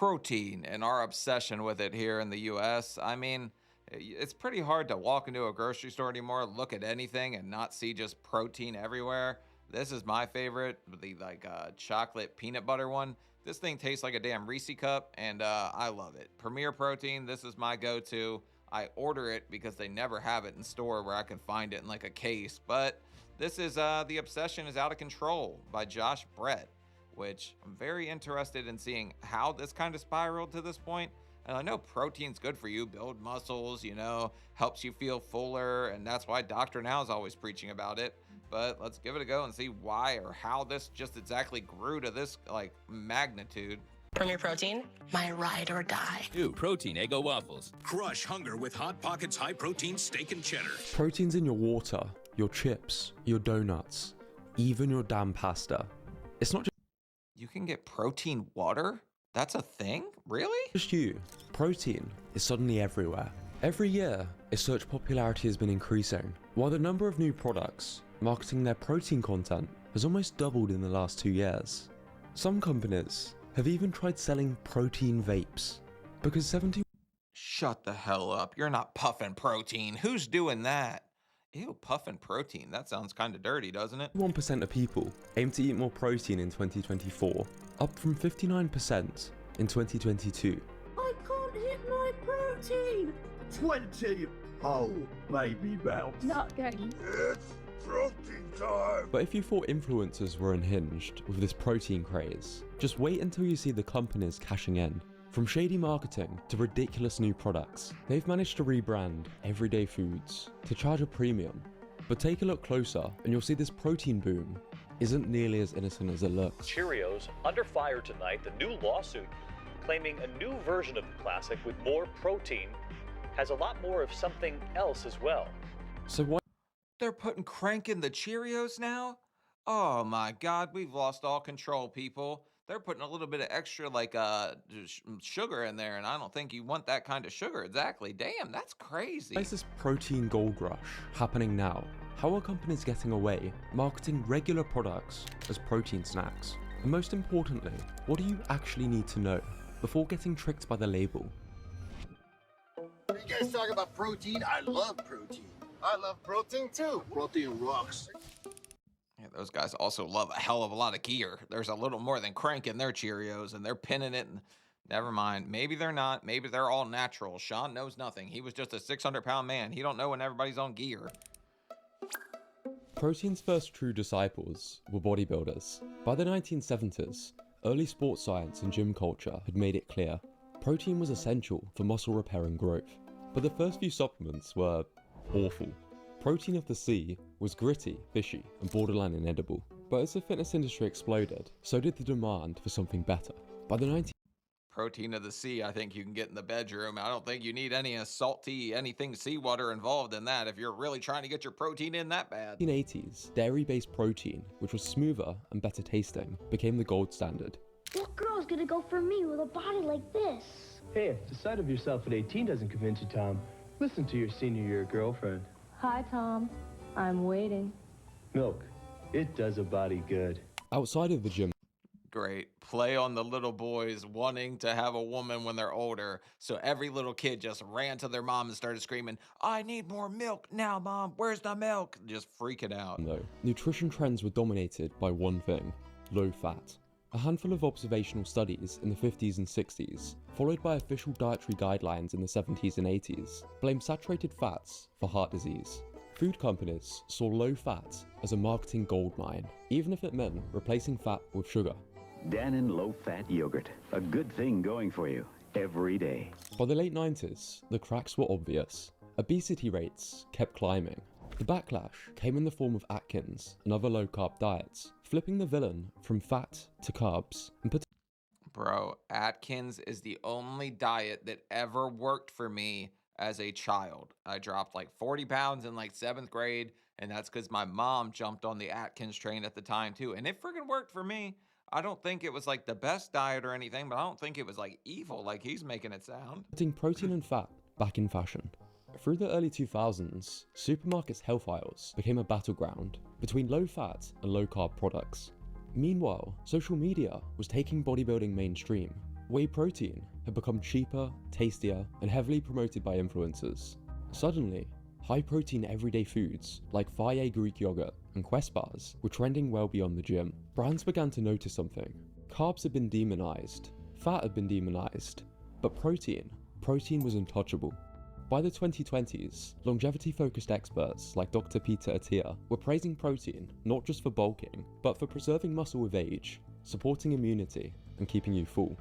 protein and our obsession with it here in the US. I mean, it's pretty hard to walk into a grocery store anymore, look at anything and not see just protein everywhere. This is my favorite, the chocolate peanut butter one. This thing tastes like a damn Reese cup, and I love it. Premier Protein, this is my go-to. I order it because they never have it in store where I can find it in like a case. But this is The Obsession is Out of Control by Josh Brett, which I'm very interested in seeing how this kind of spiraled to this point. And I know protein's good for you, build muscles, helps you feel fuller, and that's why Dr. Now is always preaching about it. But let's give it a go and see why or how this just exactly grew to this like magnitude. Premier Protein, my ride or die. New protein Eggo waffles. Crush hunger with Hot Pockets high protein steak and cheddar. Protein's in your water, your chips, your donuts, even your damn pasta. It's not You can get protein water? That's a thing? Really? just you. Protein is suddenly everywhere. Every year, its search popularity has been increasing, while the number of new products marketing their protein content has almost doubled in the last 2 years. Some companies have even tried selling protein vapes, because 71% Shut the hell up. You're not puffing protein. Who's doing that? Ew, puffing protein. That sounds kind of dirty, doesn't it? of people aim to eat more protein in 2024, up from 59% in 2022. I can't hit my protein. 20. Oh, baby bounce. Not going. It's protein time. But if you thought influencers were unhinged with this protein craze, just wait until you see the companies cashing in. From shady marketing to ridiculous new products, they've managed to rebrand everyday foods to charge a premium. But take a look closer and you'll see this protein boom isn't nearly as innocent as it looks. Cheerios under fire tonight. The new lawsuit claiming a new version of the classic with more protein has a lot more of something else as well. So why They're putting crank in the Cheerios now? Oh my God, we've lost all control, people. They're putting a little bit of extra sugar in there, and I don't think you want that kind of sugar. Exactly. Damn, that's crazy. is this protein gold rush happening now? How are companies getting away marketing regular products as protein snacks? And most importantly, what do you actually need to know before getting tricked by the label? You guys talk about protein? I love protein. I love protein too. Protein rocks. Yeah, those guys also love a hell of a lot of gear. There's a little more than crank in their Cheerios, and they're pinning it. And never mind. Maybe they're not. Maybe they're all natural. Sean knows nothing. He was just a 600-pound man. He don't know when everybody's on gear. Protein's first true disciples were bodybuilders. By the 1970s, early sports science and gym culture had made it clear protein was essential for muscle repair and growth. But the first few supplements were awful. Protein of the sea was gritty, fishy, and borderline inedible. But as the fitness industry exploded, so did the demand for something better. By the Protein of the sea, I think you can get in the bedroom. I don't think you need any salty, anything seawater involved in that if you're really trying to get your protein in that bad. 1980s, dairy-based protein, which was smoother and better tasting, became the gold standard. What girl's gonna go for me with a body like this? Hey, if the sight of yourself at 18 doesn't convince you, Tom, listen to your senior year girlfriend. Hi, Tom. I'm waiting. Milk. It does a body good. Outside of the gym, Great. Play on the little boys wanting to have a woman when they're older. So every little kid just ran to their mom and started screaming, I need more milk now, Mom. Where's the milk? Just freaking out. though, nutrition trends were dominated by one thing: low fat. A handful of observational studies in the 50s and 60s, followed by official dietary guidelines in the 70s and 80s, blamed saturated fats for heart disease. Food companies saw low fat as a marketing goldmine, even if it meant replacing fat with sugar. Dannon low-fat yogurt. A good thing going for you every day. By the late 90s, the cracks were obvious. Obesity rates kept climbing. The backlash came in the form of Atkins and other low-carb diets, flipping the villain from fat to carbs and Bro, Atkins is the only diet that ever worked for me as a child. I dropped like 40 pounds in like 7th grade, and that's because my mom jumped on the Atkins train at the time too, and it freaking worked for me. I don't think it was like the best diet or anything, but I don't think it was like evil like he's making it sound. putting protein and fat back in fashion. Through the early 2000s, supermarkets' health aisles became a battleground between low-fat and low-carb products. Meanwhile, social media was taking bodybuilding mainstream. Whey protein had become cheaper, tastier, and heavily promoted by influencers. Suddenly, high-protein everyday foods like Fage Greek yogurt and Quest bars were trending well beyond the gym. Brands began to notice something. Carbs had been demonized, fat had been demonized, but protein was untouchable. By the 2020s, longevity-focused experts like Dr. Peter Attia were praising protein not just for bulking, but for preserving muscle with age, supporting immunity, and keeping you full.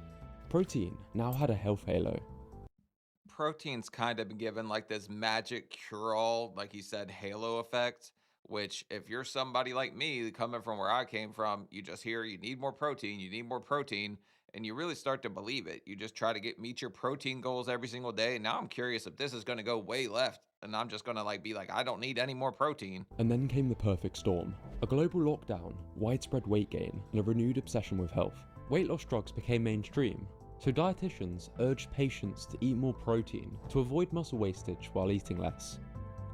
Protein now had a health halo. Protein's kind of been given like this magic cure-all, like he said, halo effect, which if you're somebody like me coming from where I came from, you just hear you need more protein, and you really start to believe it. You just try to meet your protein goals every single day. Now I'm curious if this is going to go way left and I'm just going to be like, I don't need any more protein. And then came the perfect storm. A global lockdown, widespread weight gain, and a renewed obsession with health. Weight loss drugs became mainstream, so dietitians urged patients to eat more protein to avoid muscle wastage while eating less.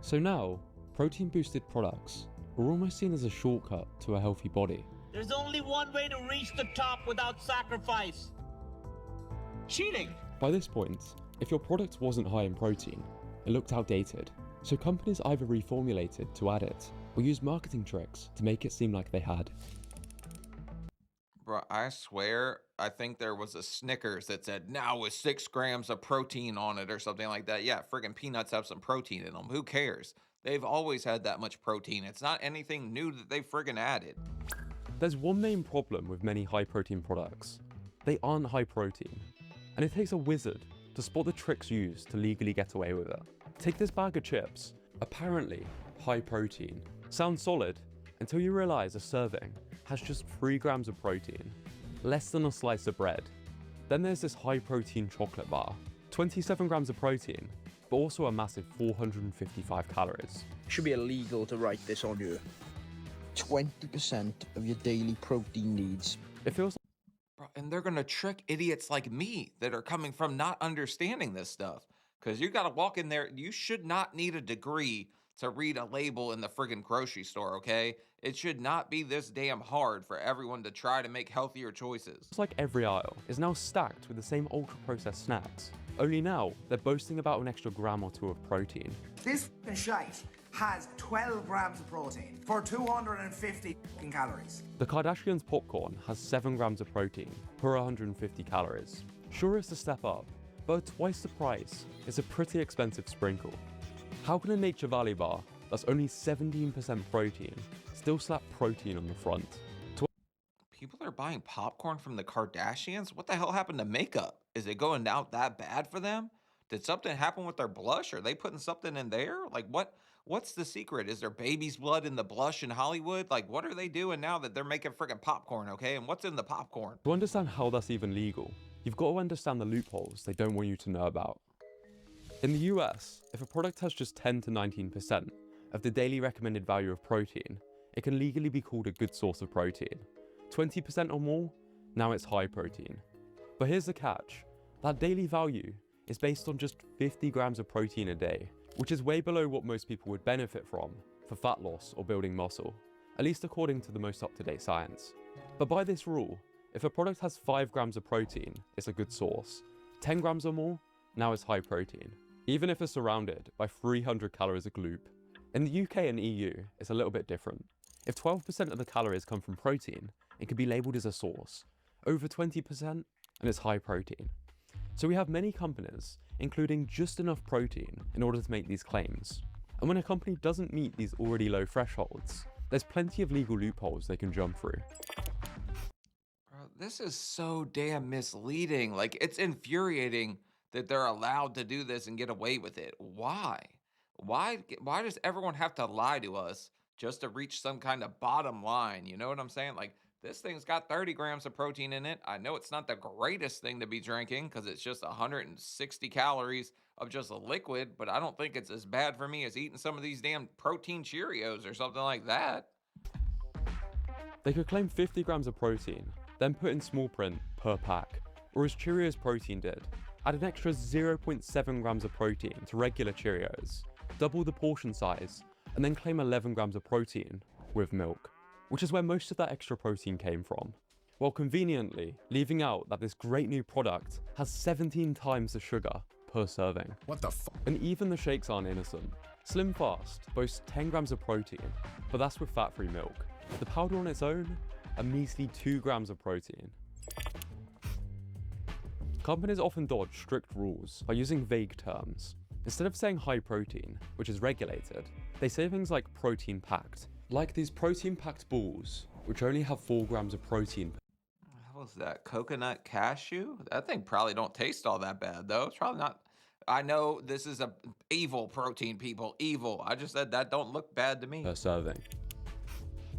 So now, protein-boosted products are almost seen as a shortcut to a healthy body. There's only one way to reach the top without sacrifice. Cheating! By this point, if your product wasn't high in protein, it looked outdated, so companies either reformulated to add it, or used marketing tricks to make it seem like they had. Bro, I swear, I think there was a Snickers that said, now with 6 grams of protein on it or something like that. Yeah, friggin' peanuts have some protein in them. Who cares? They've always had that much protein. It's not anything new that they friggin' added. There's one main problem with many high-protein products. They aren't high protein, and it takes a wizard to spot the tricks used to legally get away with it. Take this bag of chips, apparently high protein. Sounds solid, until you realize a serving has just 3 grams of protein, less than a slice of bread. Then there's this high protein chocolate bar, 27 grams of protein, but also a massive 455 calories. It should be illegal to write this on you. 20% of your daily protein needs. It feels Bro, and they're gonna trick idiots like me that are coming from not understanding this stuff. Because you gotta walk in there, you should not need a degree to read a label in the friggin' grocery store, okay? It should not be this damn hard for everyone to try to make healthier choices. It's like every aisle is now stacked with the same ultra-processed snacks. Only now, they're boasting about an extra gram or 2 of protein. This shite has 12 grams of protein for 250 calories. The Kardashians' popcorn has 7 grams of protein per 150 calories. Sure, it's a step up, but at twice the price, it's a pretty expensive sprinkle. How can a Nature Valley bar that's only 17% protein still slap protein on the front? People are buying popcorn from the Kardashians? What the hell happened to makeup? Is it going out that bad for them? Did something happen with their blush? Are they putting something in there? Like what's the secret? Is there baby's blood in the blush in Hollywood? Like what are they doing now that they're making freaking popcorn, okay? And what's in the popcorn? To understand how that's even legal, you've got to understand the loopholes they don't want you to know about. In the US, if a product has just 10 to 19% of the daily recommended value of protein, it can legally be called a good source of protein. 20% or more, now it's high protein. But here's the catch, that daily value is based on just 50 grams of protein a day, which is way below what most people would benefit from for fat loss or building muscle, at least according to the most up-to-date science. But by this rule, if a product has 5 grams of protein, it's a good source. 10 grams or more, now it's high protein, even if it's surrounded by 300 calories a gloop. In the UK and EU, it's a little bit different. If 12% of the calories come from protein, it can be labelled as a source. Over 20%, and it's high protein. So we have many companies including just enough protein in order to make these claims. And when a company doesn't meet these already low thresholds, there's plenty of legal loopholes they can jump through. Bro, this is so damn misleading. Like, it's infuriating that they're allowed to do this and get away with it. Why? Why does everyone have to lie to us just to reach some kind of bottom line? You know what I'm saying? Like, this thing's got 30 grams of protein in it. I know it's not the greatest thing to be drinking because it's just 160 calories of just a liquid, but I don't think it's as bad for me as eating some of these damn protein Cheerios or something like that. They could claim 50 grams of protein, then put in small print per pack, or as Cheerios Protein did, add an extra 0.7 grams of protein to regular Cheerios, double the portion size, and then claim 11 grams of protein with milk, which is where most of that extra protein came from. while conveniently leaving out that this great new product has 17 times the sugar per serving. What the f? And even the shakes aren't innocent. Slim Fast boasts 10 grams of protein, but that's with fat-free milk. The powder on its own, a measly 2 grams of protein. Companies often dodge strict rules by using vague terms. Instead of saying high protein, which is regulated, they say things like protein packed. Like these protein packed balls, which only have 4 grams of protein. What was that? Coconut cashew? That thing probably don't taste all that bad though. It's probably not. I know this is a evil protein, people, evil. I just said that don't look bad to me. Per serving.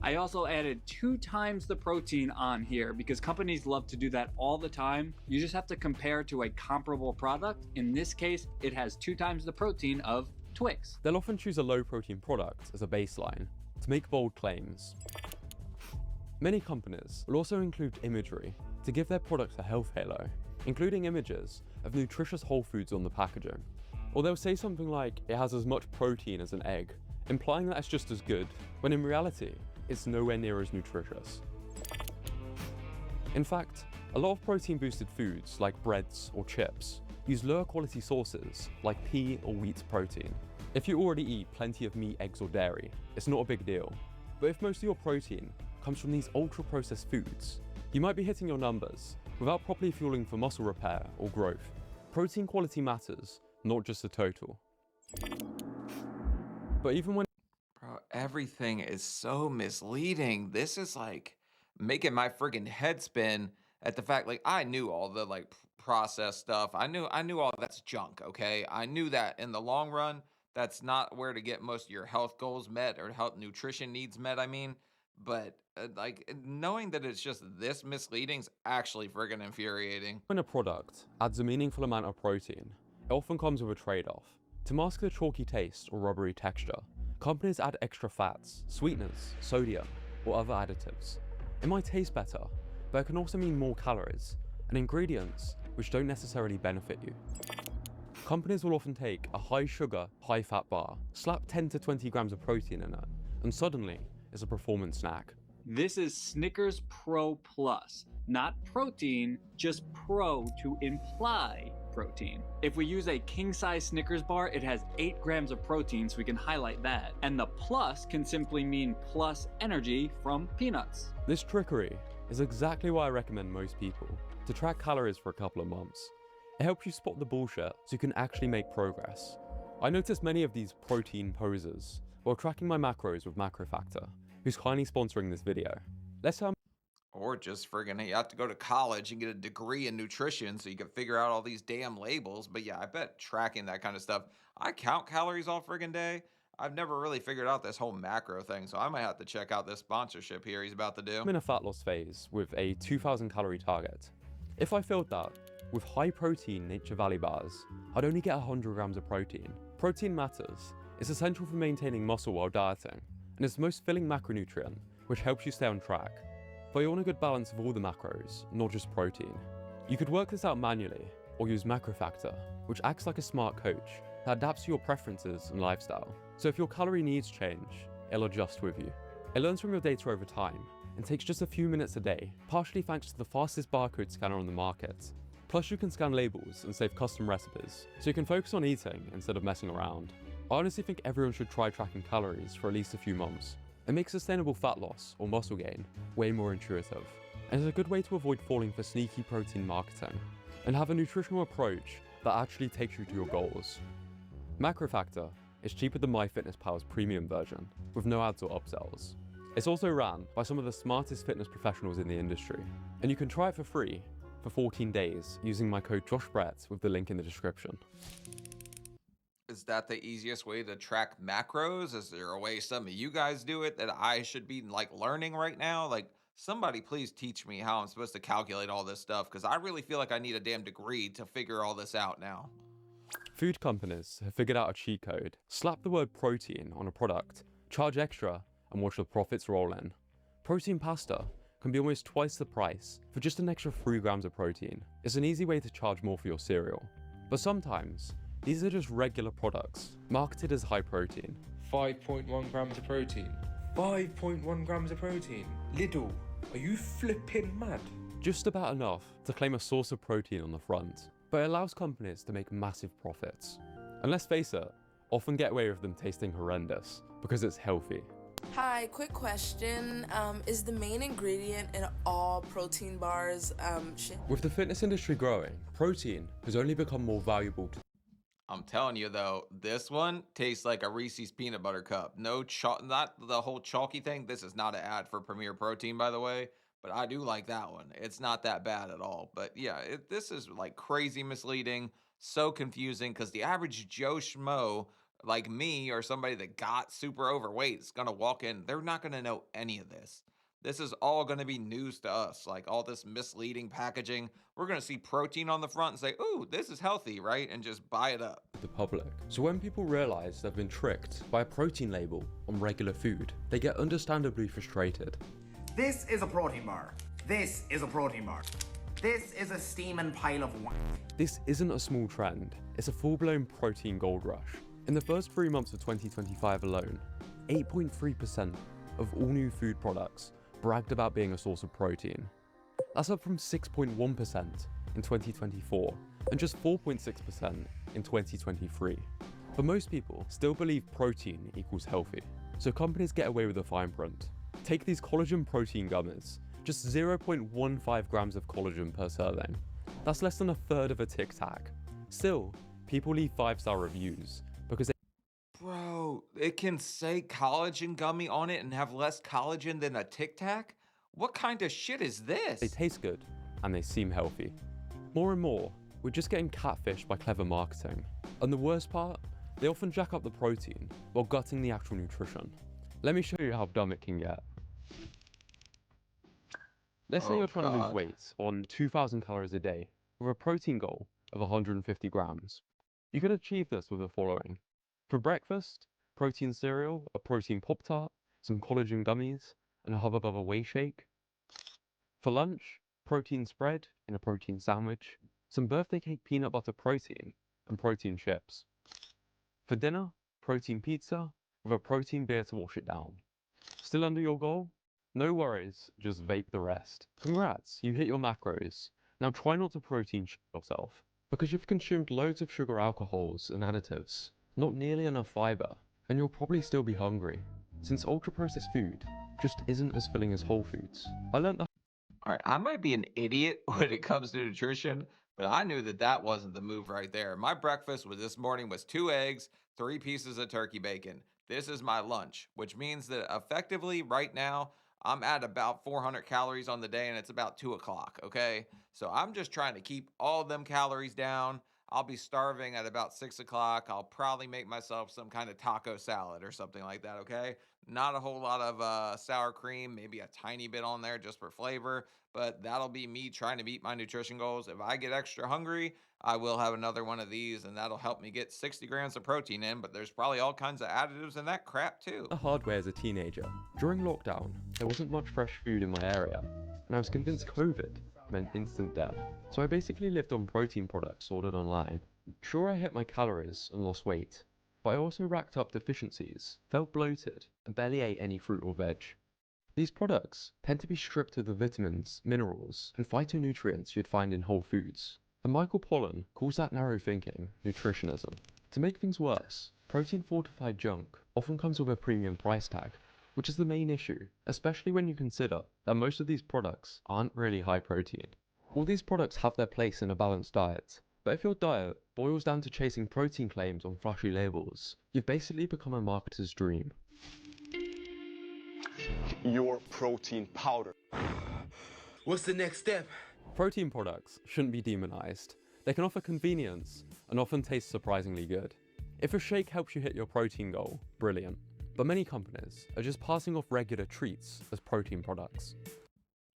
I also added 2 times the protein on here because companies love to do that all the time. You just have to compare to a comparable product. In this case, it has 2 times the protein of Twix. They'll often choose a low protein product as a baseline to make bold claims. Many companies will also include imagery to give their products a health halo, including images of nutritious whole foods on the packaging. Or they'll say something like it has as much protein as an egg, implying that it's just as good, when in reality, it's nowhere near as nutritious. In fact, a lot of protein-boosted foods like breads or chips use lower quality sources like pea or wheat protein. If you already eat plenty of meat, eggs or dairy, it's not a big deal. But if most of your protein comes from these ultra-processed foods, you might be hitting your numbers without properly fueling for muscle repair or growth. Protein quality matters, not just the total. But even when Bro, everything is so misleading. This is like making my friggin' head spin at the fact like I knew all the like processed stuff. I knew all that's junk, okay? I knew that in the long run, that's not where to get most of your health goals met or health nutrition needs met, I mean. But like knowing that it's just this misleading is actually friggin' infuriating. When a product adds a meaningful amount of protein, it often comes with a trade-off. To mask the chalky taste or rubbery texture, companies add extra fats, sweeteners, sodium, or other additives. It might taste better, but it can also mean more calories and ingredients which don't necessarily benefit you. Companies will often take a high sugar, high fat bar, slap 10 to 20 grams of protein in it, and suddenly it's a performance snack. This is Snickers Pro Plus, not protein, just pro to imply protein. If we use a king-size Snickers bar, it has 8 grams of protein, so we can highlight that. And the plus can simply mean plus energy from peanuts. This trickery is exactly why I recommend most people to track calories for a couple of months. It helps you spot the bullshit so you can actually make progress. I noticed many of these protein posers while tracking my macros with MacroFactor, who's kindly sponsoring this video. Let's Or just friggin' you have to go to college and get a degree in nutrition so you can figure out all these damn labels. But yeah, I bet tracking that kind of stuff. I count calories all friggin' day. I've never really figured out this whole macro thing, so I might have to check out this sponsorship here he's about to do. I'm in a fat loss phase with a 2,000 calorie target. If I filled that with high protein Nature Valley bars, I'd only get 100 grams of protein. Protein matters. It's essential for maintaining muscle while dieting, and it's the most filling macronutrient, which helps you stay on track. But you want a good balance of all the macros, not just protein. You could work this out manually, or use MacroFactor, which acts like a smart coach that adapts to your preferences and lifestyle. So if your calorie needs change, it'll adjust with you. It learns from your data over time, and takes just a few minutes a day, partially thanks to the fastest barcode scanner on the market. Plus you can scan labels and save custom recipes, so you can focus on eating instead of messing around. I honestly think everyone should try tracking calories for at least a few months. It makes sustainable fat loss or muscle gain way more intuitive, and is a good way to avoid falling for sneaky protein marketing, and have a nutritional approach that actually takes you to your goals. MacroFactor is cheaper than MyFitnessPal's premium version, with no ads or upsells. It's also ran by some of the smartest fitness professionals in the industry, and you can try it for free for 14 days using my code JoshBrett with the link in the description. Is that the easiest way to track macros? Is there a way some of you guys do it that I should be like learning right now? Like somebody please teach me how I'm supposed to calculate all this stuff, because I really feel like I need a damn degree to figure all this out now. Food companies have figured out a cheat code. Slap the word protein on a product, charge extra, and watch the profits roll in. Protein pasta can be almost twice the price for just an extra 3 grams of protein. It's an easy way to charge more for your cereal. But sometimes, these are just regular products, marketed as high protein. 5.1 grams of protein. 5.1 grams of protein. Lidl, Are you flipping mad? Just about enough to claim a source of protein on the front, but it allows companies to make massive profits. And let's face it, often get away with them tasting horrendous because it's healthy. Hi, quick question. Is the main ingredient in all protein bars shit? With the fitness industry growing, protein has only become more valuable to I'm telling you though, this one tastes like a Reese's peanut butter cup. No not the whole chalky thing. This is not an ad for Premier Protein, by the way, but I do like that one. It's not that bad at all. But yeah, this is like crazy misleading, so confusing because the average Joe Schmo like me or somebody that got super overweight is gonna walk in. They're not gonna know any of this. This is all going to be news to us, like all this misleading packaging. We're going to see protein on the front and say, ooh, this is healthy, right? And just buy it up. the public. So when people realize they've been tricked by a protein label on regular food, they get understandably frustrated. This is a protein bar. This is a protein bar. This is a steaming pile of wine. This isn't a small trend, it's a full-blown protein gold rush. In the first 3 months of 2025 alone, 8.3% of all new food products bragged about being a source of protein. That's up from 6.1% in 2024 and just 4.6% in 2023. But most people still believe protein equals healthy, so companies get away with the fine print. Take these collagen protein gummies, just 0.15 grams of collagen per serving. That's less than a third of a Tic Tac. Still, people leave 5-star reviews because Bro, it can say collagen gummy on it and have less collagen than a Tic Tac? What kind of shit is this? they taste good and they seem healthy. More and more, we're just getting catfished by clever marketing. And the worst part, they often jack up the protein while gutting the actual nutrition. Let me show you how dumb it can get. Let's say you're trying to lose weight on 2,000 calories a day with a protein goal of 150 grams. You can achieve this with the following. For breakfast, protein cereal, a protein Pop-Tart, some collagen gummies, and a Hubba Bubba whey shake. For lunch, protein spread in a protein sandwich, some birthday cake peanut butter protein, and protein chips. For dinner, protein pizza with a protein beer to wash it down. Still under your goal? No worries, just vape the rest. Congrats, you hit your macros. Now try not to protein shit yourself, because you've consumed loads of sugar alcohols and additives, not nearly enough fiber, and you'll probably still be hungry, since ultra-processed food just isn't as filling as whole foods. I learned that. All right, I might be an idiot when it comes to nutrition, but I knew that that wasn't the move right there. My breakfast was this morning was 2 eggs, 3 pieces of turkey bacon. This is my lunch, which means that effectively right now, I'm at about 400 calories on the day and it's about 2 o'clock, okay? So I'm just trying to keep all of them calories down. I'll be starving at about 6 o'clock. I'll probably make myself some kind of taco salad or something like that, okay? Not a whole lot of sour cream, maybe a tiny bit on there just for flavor, but that'll be me trying to meet my nutrition goals. If I get extra hungry, I will have another one of these and that'll help me get 60 grams of protein in, but there's probably all kinds of additives in that crap too. The hard way as a teenager. During lockdown, there wasn't much fresh food in my area, and I was convinced COVID meant instant death. So I basically lived on protein products ordered online. Sure, I hit my calories and lost weight, but I also racked up deficiencies, felt bloated, and barely ate any fruit or veg. These products tend to be stripped of the vitamins, minerals, and phytonutrients you'd find in whole foods. And Michael Pollan calls that narrow thinking nutritionism. To make things worse, protein fortified junk often comes with a premium price tag, which is the main issue, especially when you consider that most of these products aren't really high protein. All these products have their place in a balanced diet, but if your diet boils down to chasing protein claims on flashy labels, you've basically become a marketer's dream. Your protein powder. What's the next step? Protein products shouldn't be demonized. They can offer convenience and often taste surprisingly good. If a shake helps you hit your protein goal, brilliant. But many companies are just passing off regular treats as protein products.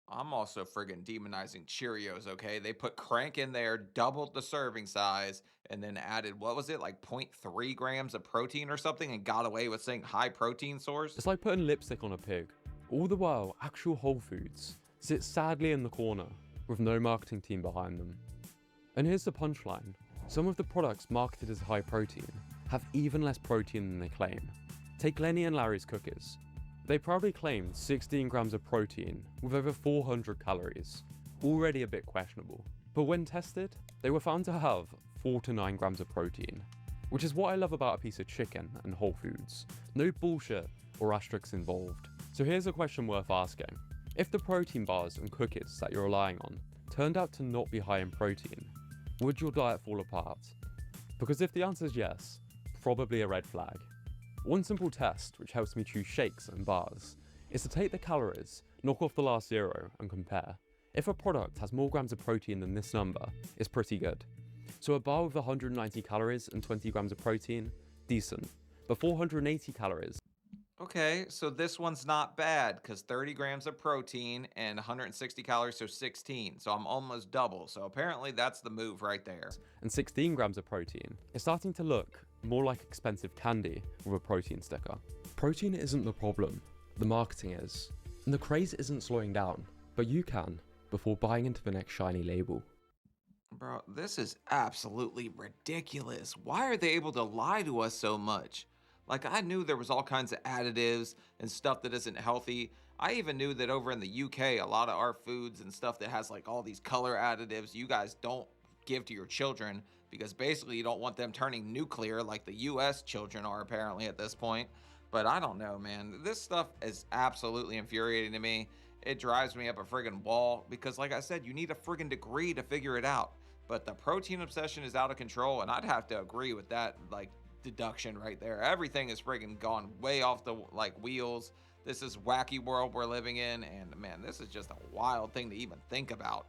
I'm also friggin' demonizing Cheerios, okay? They put crank in there, doubled the serving size, and then added, what was it, like 0.3 grams of protein or something, and got away with saying high protein source? It's like putting lipstick on a pig. All the while, actual Whole Foods sits sadly in the corner with no marketing team behind them. And here's the punchline. Some of the products marketed as high protein have even less protein than they claim. Take Lenny and Larry's cookies. They proudly claimed 16 grams of protein with over 400 calories, already a bit questionable. But when tested, they were found to have 4 to 9 grams of protein, which is what I love about a piece of chicken and Whole Foods. No bullshit or asterisks involved. So here's a question worth asking. If the protein bars and cookies that you're relying on turned out to not be high in protein, would your diet fall apart? Because if the answer is yes, probably a red flag. One simple test, which helps me choose shakes and bars, is to take the calories, knock off the last 0 and compare. If a product has more grams of protein than this number, it's pretty good. So a bar with 190 calories and 20 grams of protein, decent. But 480 calories. Okay, so this one's not bad because 30 grams of protein and 160 calories, so 16. So I'm almost double. So apparently that's the move right there. And 16 grams of protein is starting to look more like expensive candy with a protein sticker. Protein isn't the problem, the marketing is. And the craze isn't slowing down, but you can before buying into the next shiny label. Bro, this is absolutely ridiculous. Why are they able to lie to us so much? Like, I knew there was all kinds of additives and stuff that isn't healthy. I even knew that over in the UK, a lot of our foods and stuff that has like all these color additives, you guys don't give to your children because basically you don't want them turning nuclear like the US children are apparently at this point. But I don't know, man. This stuff is absolutely infuriating to me. It drives me up a friggin' wall because, like I said, you need a friggin' degree to figure it out. But the protein obsession is out of control, and I'd have to agree with that, like, deduction right there. Everything is friggin' gone way off the like wheels. This is wacky world we're living in, and man, this is just a wild thing to even think about.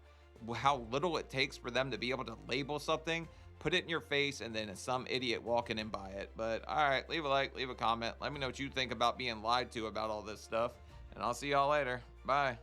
How little it takes for them to be able to label something, put it in your face, and then some idiot walking in by it. But all right, leave a like, leave a comment. Let me know what you think about being lied to about all this stuff, and I'll see y'all later. Bye.